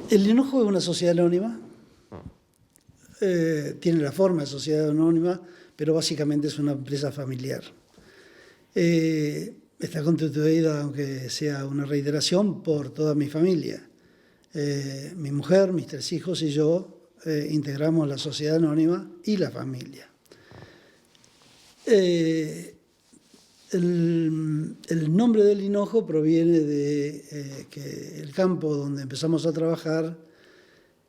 El Hinojo es una sociedad anónima, tiene la forma de sociedad anónima, pero básicamente es una empresa familiar. Está constituida, aunque sea una reiteración, por toda mi familia. Mi mujer, mis 3 hijos y yo integramos la sociedad anónima y la familia. El nombre del Hinojo proviene de que el campo donde empezamos a trabajar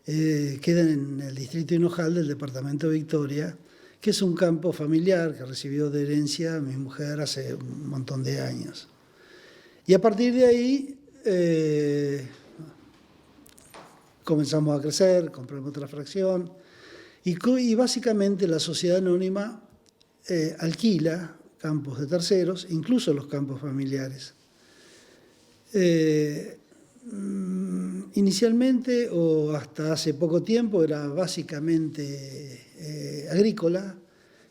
queda en el distrito Hinojal del departamento de Victoria, que es un campo familiar que recibió de herencia mi mujer hace un montón de años. Y a partir de ahí comenzamos a crecer, compramos otra fracción y básicamente la sociedad anónima alquila campos de terceros, incluso los campos familiares. Inicialmente o hasta hace poco tiempo era básicamente agrícola,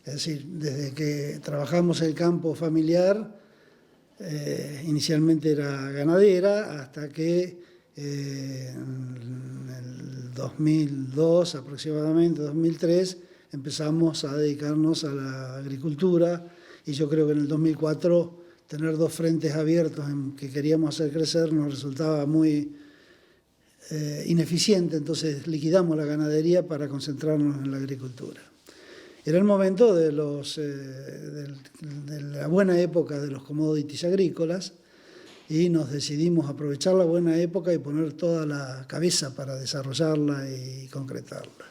es decir, desde que trabajamos el campo familiar, inicialmente era ganadera, hasta que en el 2002 aproximadamente, 2003, empezamos a dedicarnos a la agricultura. Y yo creo que en el 2004 tener 2 frentes abiertos en que queríamos hacer crecer nos resultaba muy ineficiente, entonces liquidamos la ganadería para concentrarnos en la agricultura. Era el momento de la buena época de los commodities agrícolas y nos decidimos aprovechar la buena época y poner toda la cabeza para desarrollarla y concretarla.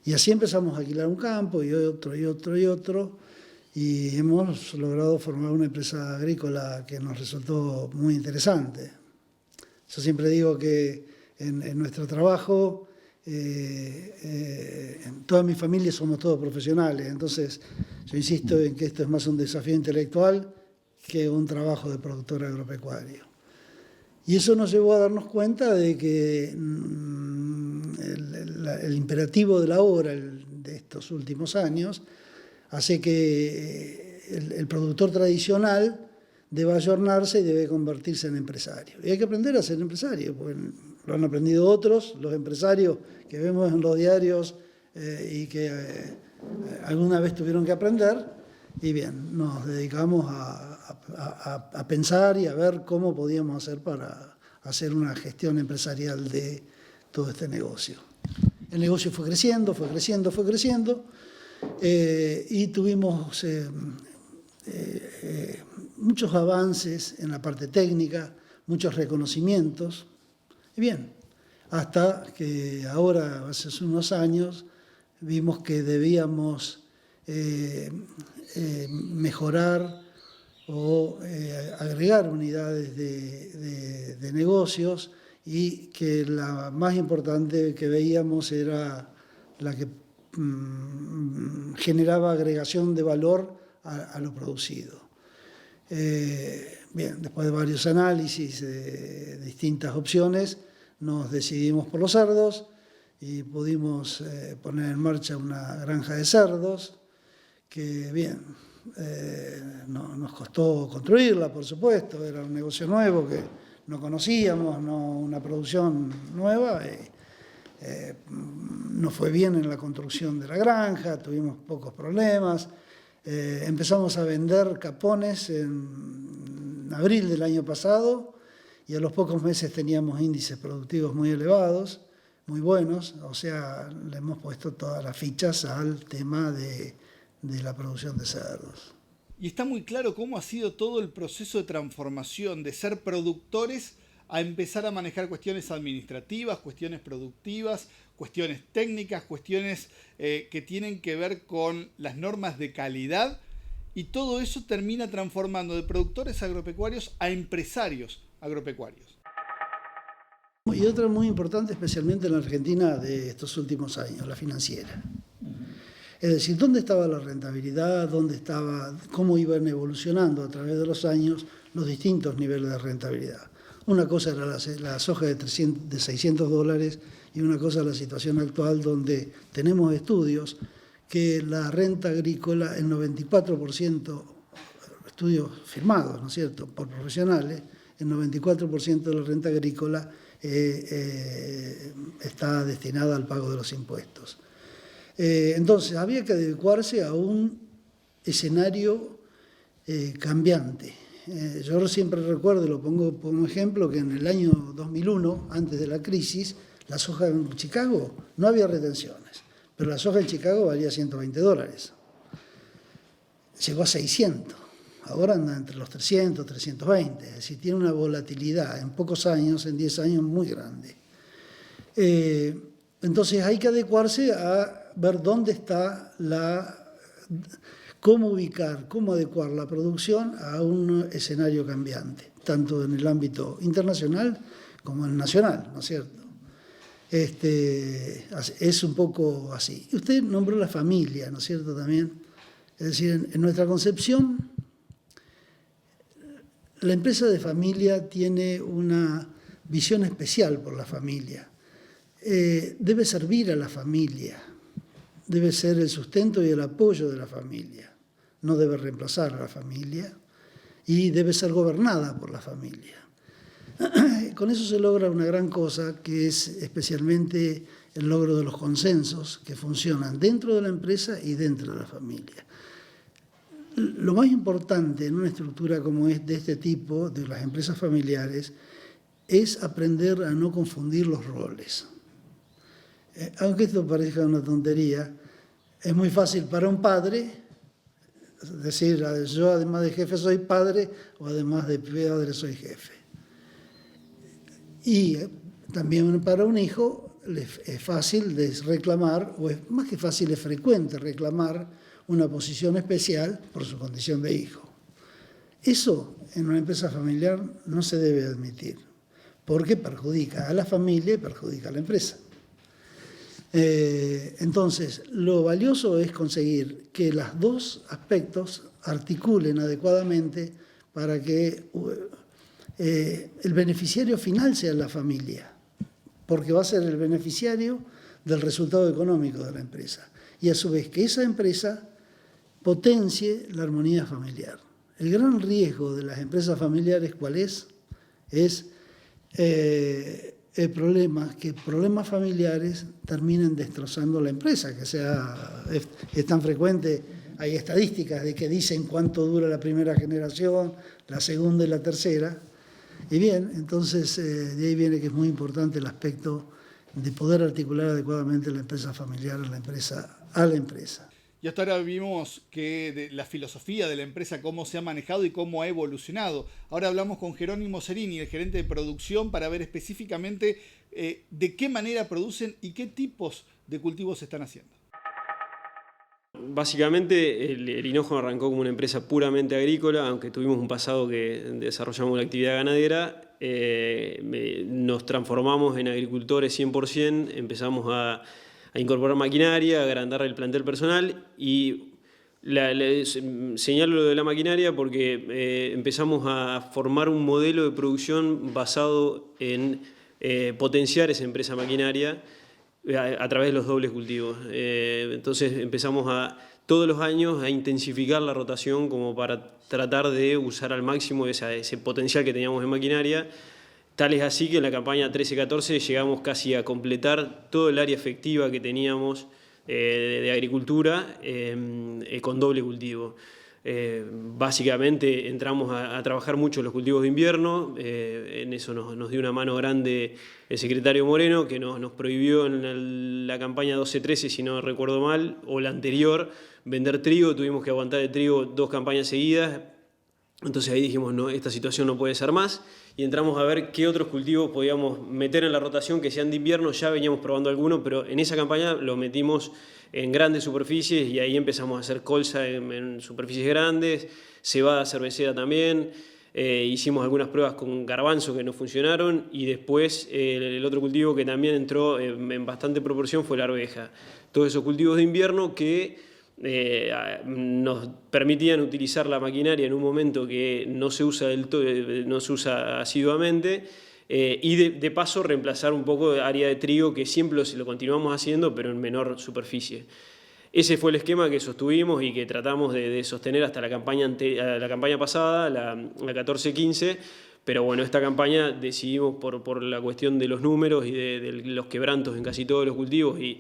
Y así empezamos a alquilar un campo y otro y otro y otro. Y hemos logrado formar una empresa agrícola que nos resultó muy interesante. Yo siempre digo que en nuestro trabajo, en toda mi familia somos todos profesionales, entonces yo insisto en que esto es más un desafío intelectual que un trabajo de productor agropecuario. Y eso nos llevó a darnos cuenta de que el imperativo de la hora de estos últimos años hace que el productor tradicional deba ayornarse y debe convertirse en empresario. Y hay que aprender a ser empresario, porque lo han aprendido otros, los empresarios que vemos en los diarios y que alguna vez tuvieron que aprender. Y bien, nos dedicamos a pensar y a ver cómo podíamos hacer para hacer una gestión empresarial de todo este negocio. El negocio fue creciendo, fue creciendo, fue creciendo. Y tuvimos muchos avances en la parte técnica, muchos reconocimientos. Y bien, hasta que ahora, hace unos años, vimos que debíamos mejorar o agregar unidades de negocios y que la más importante que veíamos era la que generaba agregación de valor a lo producido. Bien, después de varios análisis de distintas opciones, nos decidimos por los cerdos y pudimos poner en marcha una granja de cerdos que, bien, nos costó construirla, por supuesto, era un negocio nuevo que no conocíamos, una producción nueva. No fue bien en la construcción de la granja, tuvimos pocos problemas. Empezamos a vender capones en abril del año pasado y a los pocos meses teníamos índices productivos muy elevados, muy buenos, o sea, le hemos puesto todas las fichas al tema de la producción de cerdos. Y está muy claro cómo ha sido todo el proceso de transformación de ser productores a empezar a manejar cuestiones administrativas, cuestiones productivas, cuestiones técnicas, cuestiones que tienen que ver con las normas de calidad, y todo eso termina transformando de productores agropecuarios a empresarios agropecuarios. Y otra muy importante, especialmente en la Argentina de estos últimos años, la financiera. Es decir, ¿dónde estaba la rentabilidad? ¿Dónde estaba, cómo iban evolucionando a través de los años los distintos niveles de rentabilidad? Una cosa era la soja de $600 y una cosa la situación actual donde tenemos estudios que la renta agrícola, el 94%, estudios firmados, ¿no es cierto?, por profesionales, el 94% de la renta agrícola está destinada al pago de los impuestos. Entonces, había que adecuarse a un escenario cambiante. Yo siempre recuerdo, lo pongo como ejemplo, que en el año 2001, antes de la crisis, la soja en Chicago no había retenciones, pero la soja en Chicago valía $120. Llegó a 600. Ahora anda entre los 300, 320, es decir, tiene una volatilidad en pocos años, en 10 años, muy grande. Entonces hay que adecuarse a ver dónde está cómo ubicar, cómo adecuar la producción a un escenario cambiante, tanto en el ámbito internacional como en el nacional, ¿no es cierto? Es un poco así. Y usted nombró la familia, ¿no es cierto?, también. Es decir, en nuestra concepción, la empresa de familia tiene una visión especial por la familia. Debe servir a la familia, debe ser el sustento y el apoyo de la familia. No debe reemplazar a la familia y debe ser gobernada por la familia. Con eso se logra una gran cosa, que es especialmente el logro de los consensos que funcionan dentro de la empresa y dentro de la familia. Lo más importante en una estructura como es de este tipo, de las empresas familiares, es aprender a no confundir los roles. Aunque esto parezca una tontería, es muy fácil para un padre decir, yo además de jefe soy padre, o además de padre soy jefe. Y también para un hijo es fácil de reclamar, o es más que fácil, es frecuente reclamar una posición especial por su condición de hijo. Eso en una empresa familiar no se debe admitir, porque perjudica a la familia y perjudica a la empresa. Entonces, lo valioso es conseguir que los dos aspectos articulen adecuadamente para que el beneficiario final sea la familia, porque va a ser el beneficiario del resultado económico de la empresa. Y a su vez que esa empresa potencie la armonía familiar. El gran riesgo de las empresas familiares, ¿cuál es? Es el problema, que problemas familiares terminen destrozando la empresa, que es tan frecuente, hay estadísticas de que dicen cuánto dura la primera generación, la segunda y la tercera. Y bien, entonces de ahí viene que es muy importante el aspecto de poder articular adecuadamente la empresa familiar a la empresa. Y hasta ahora vimos que de la filosofía de la empresa, cómo se ha manejado y cómo ha evolucionado. Ahora hablamos con Jerónimo Cerini, el gerente de producción, para ver específicamente de qué manera producen y qué tipos de cultivos se están haciendo. Básicamente el hinojo arrancó como una empresa puramente agrícola, aunque tuvimos un pasado que desarrollamos una actividad ganadera. Nos transformamos en agricultores 100%, empezamos a incorporar maquinaria, a agrandar el plantel personal y señalo lo de la maquinaria porque empezamos a formar un modelo de producción basado en potenciar esa empresa maquinaria a través de los dobles cultivos. Entonces empezamos todos los años a intensificar la rotación como para tratar de usar al máximo ese potencial que teníamos en maquinaria. Tal es así que en la campaña 13-14 llegamos casi a completar todo el área efectiva que teníamos de agricultura con doble cultivo. Básicamente entramos a trabajar mucho los cultivos de invierno, en eso nos dio una mano grande el secretario Moreno, que nos prohibió en la campaña 12-13, si no recuerdo mal, o la anterior, vender trigo. Tuvimos que aguantar el trigo 2 campañas seguidas. Entonces ahí dijimos, no, esta situación no puede ser más, y entramos a ver qué otros cultivos podíamos meter en la rotación que sean de invierno. Ya veníamos probando algunos, pero en esa campaña lo metimos en grandes superficies y ahí empezamos a hacer colza en superficies grandes, cebada cervecera también. Hicimos algunas pruebas con garbanzo que no funcionaron, y después el otro cultivo que también entró en bastante proporción fue la arveja. Todos esos cultivos de invierno que nos permitían utilizar la maquinaria en un momento que no se usa no se usa asiduamente, y de paso reemplazar un poco de área de trigo que siempre lo continuamos haciendo, pero en menor superficie. Ese fue el esquema que sostuvimos y que tratamos de sostener hasta la campaña pasada, la 14-15, Pero bueno, esta campaña decidimos por la cuestión de los números y de los quebrantos en casi todos los cultivos y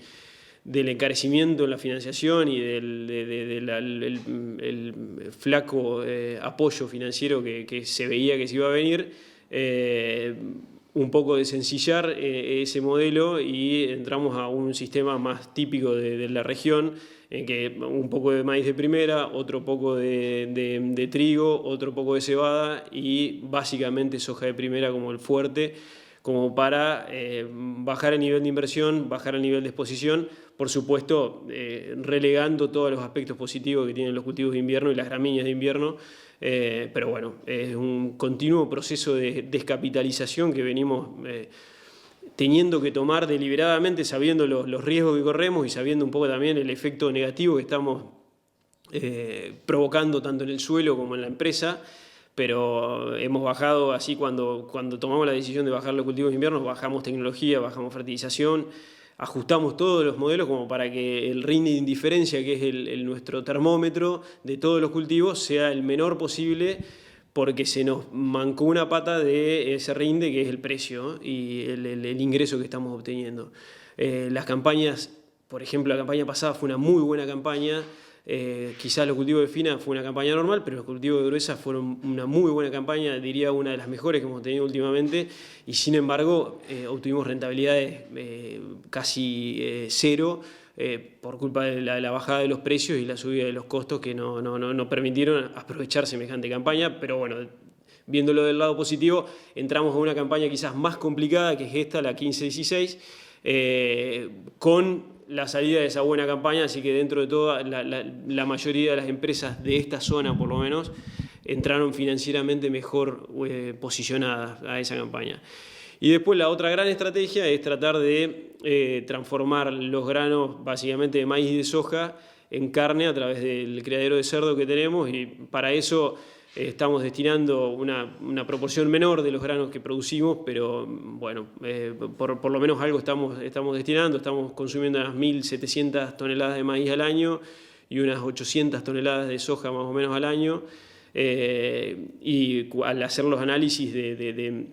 del encarecimiento en la financiación y del flaco apoyo financiero que se veía que se iba a venir, un poco de sencillar ese modelo y entramos a un sistema más típico de la región, en que un poco de maíz de primera, otro poco de trigo, otro poco de cebada y básicamente soja de primera como el fuerte, como para bajar el nivel de inversión, bajar el nivel de exposición, por supuesto relegando todos los aspectos positivos que tienen los cultivos de invierno y las gramíneas de invierno, pero bueno, es un continuo proceso de descapitalización que venimos teniendo que tomar deliberadamente, sabiendo los riesgos que corremos y sabiendo un poco también el efecto negativo que estamos provocando tanto en el suelo como en la empresa. Pero hemos bajado, así cuando tomamos la decisión de bajar los cultivos de invierno, bajamos tecnología, bajamos fertilización, ajustamos todos los modelos como para que el rinde de indiferencia, que es nuestro termómetro de todos los cultivos, sea el menor posible, porque se nos mancó una pata de ese rinde, que es el precio y el ingreso que estamos obteniendo. Las campañas, por ejemplo, la campaña pasada fue una muy buena campaña. Quizás los cultivos de fina fue una campaña normal, pero los cultivos de gruesa fueron una muy buena campaña, diría una de las mejores que hemos tenido últimamente, y sin embargo obtuvimos rentabilidades casi cero por culpa de la bajada de los precios y la subida de los costos que no permitieron aprovechar semejante campaña. Pero bueno, viéndolo del lado positivo, entramos a una campaña quizás más complicada, que es esta, la 15-16, con la salida de esa buena campaña, así que dentro de todo la mayoría de las empresas de esta zona, por lo menos, entraron financieramente mejor posicionadas a esa campaña. Y después la otra gran estrategia es tratar de transformar los granos básicamente de maíz y de soja en carne a través del criadero de cerdo que tenemos, y para eso estamos destinando una proporción menor de los granos que producimos, pero bueno, por lo menos algo estamos destinando. Estamos consumiendo unas 1.700 toneladas de maíz al año y unas 800 toneladas de soja más o menos al año, y al hacer los análisis de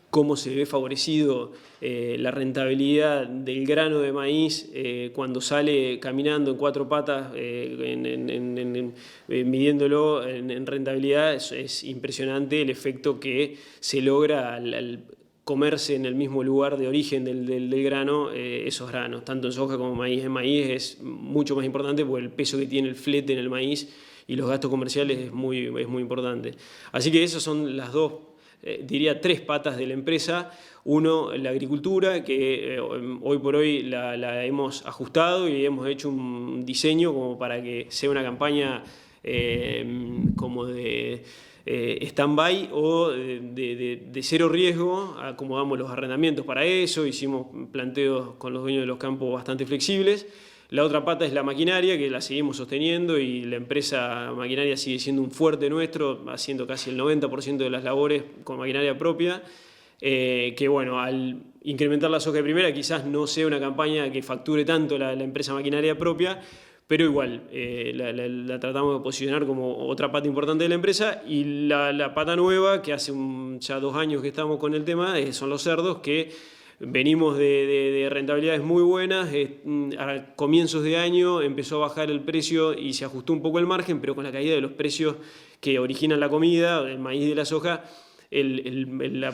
cómo se ve favorecido la rentabilidad del grano de maíz cuando sale caminando en cuatro patas, midiéndolo en rentabilidad, es impresionante el efecto que se logra al comerse en el mismo lugar de origen del grano esos granos, tanto en soja como maíz. En maíz es mucho más importante porque el peso que tiene el flete en el maíz y los gastos comerciales es muy importante. Así que esas son las dos, diría tres patas de la empresa. Uno, la agricultura, que hoy por hoy la hemos ajustado y hemos hecho un diseño como para que sea una campaña como de stand-by o de cero riesgo. Acomodamos los arrendamientos para eso, hicimos planteos con los dueños de los campos bastante flexibles. La otra pata es la maquinaria, que la seguimos sosteniendo, y la empresa maquinaria sigue siendo un fuerte nuestro, haciendo casi el 90% de las labores con maquinaria propia, que bueno, al incrementar la soja de primera quizás no sea una campaña que facture tanto la empresa maquinaria propia, pero igual la tratamos de posicionar como otra pata importante de la empresa. Y la pata nueva, que hace ya 2 años que estamos con el tema, son los cerdos, que venimos de rentabilidades muy buenas. A comienzos de año empezó a bajar el precio y se ajustó un poco el margen, pero con la caída de los precios que originan la comida, el maíz y de la soja, la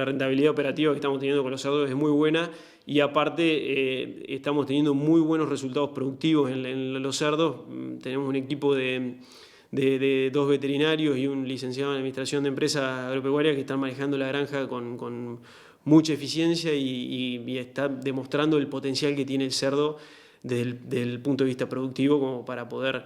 rentabilidad operativa que estamos teniendo con los cerdos es muy buena, y aparte estamos teniendo muy buenos resultados productivos en los cerdos. Tenemos un equipo de 2 veterinarios y un licenciado en administración de empresa agropecuaria que están manejando la granja con mucha eficiencia y está demostrando el potencial que tiene el cerdo desde el punto de vista productivo, como para poder,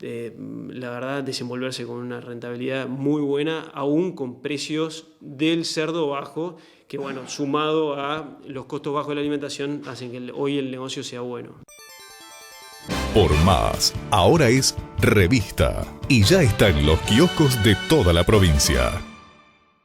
la verdad, desenvolverse con una rentabilidad muy buena, aún con precios del cerdo bajo, que bueno, sumado a los costos bajos de la alimentación, hacen que hoy el negocio sea bueno. Por Más, ahora es revista y ya está en los kioscos de toda la provincia.